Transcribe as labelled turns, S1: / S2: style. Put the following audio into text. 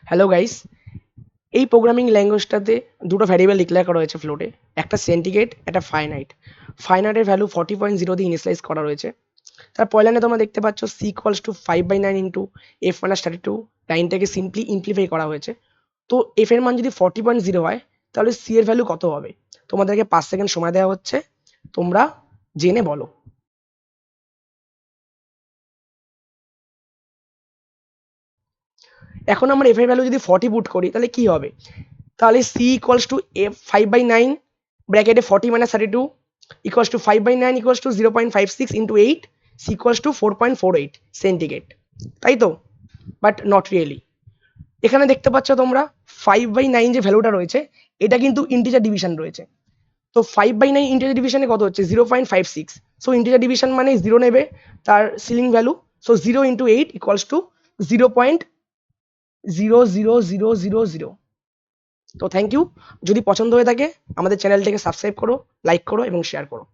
S1: Hello guys, এই programming ল্যাঙ্গুয়েজটাতে দুটো variable declare করা হয়েছে ফ্লোটে, একটা সেন্টিগ্রেড, একটা ফাইনাইট। ফাইনাইটের ভ্যালু 40.0 দিয়ে ইনিশিয়ালাইজ করা রয়েছে। তার পয়লা লাইনে তোমরা দেখতে পাচ্ছ C equals to 5/9 into F minus 32। লাইনটাকে সিম্পলি ইমপ্লিফাই করা হয়েছে। তো এফ এর মান যদি 40.0 হয় তাহলে সি এর ভ্যালু কত হবে? তোমাদেরকে 5 সেকেন্ড সময় দেওয়া হচ্ছে, তোমরা জেনে বলো। এখন আমরা এফ এর ভ্যালু যদি 40 পুট করি তাহলে কি হবে? তাহলে সি ইকুয়ালস টু এফ 5/9 ব্র্যাকেটে 40 minus 32 equals to 5/9 equals to 0.56 into 8 C equals to 4.48 centigrade, তাই তো? But not really. এখানে দেখতে পাচ্ছ তোমরা 5/9 যে ভ্যালুটা রয়েছে এটা কিন্তু ইন্টিজার ডিভিশন রয়েছে। তো 5/9 ইন্টিজার ডিভিশনে কত হচ্ছে? 0.56। সো ইন্টিজার ডিভিশন মানে 0 নেবে তার ceiling value. So 0 into 8 equals to 0.00000। তো থ্যাংক ইউ। যদি পছন্দ হয়ে থাকে আমাদের চ্যানেলটাকে সাবস্ক্রাইব করো, লাইক করো এবং শেয়ার করো।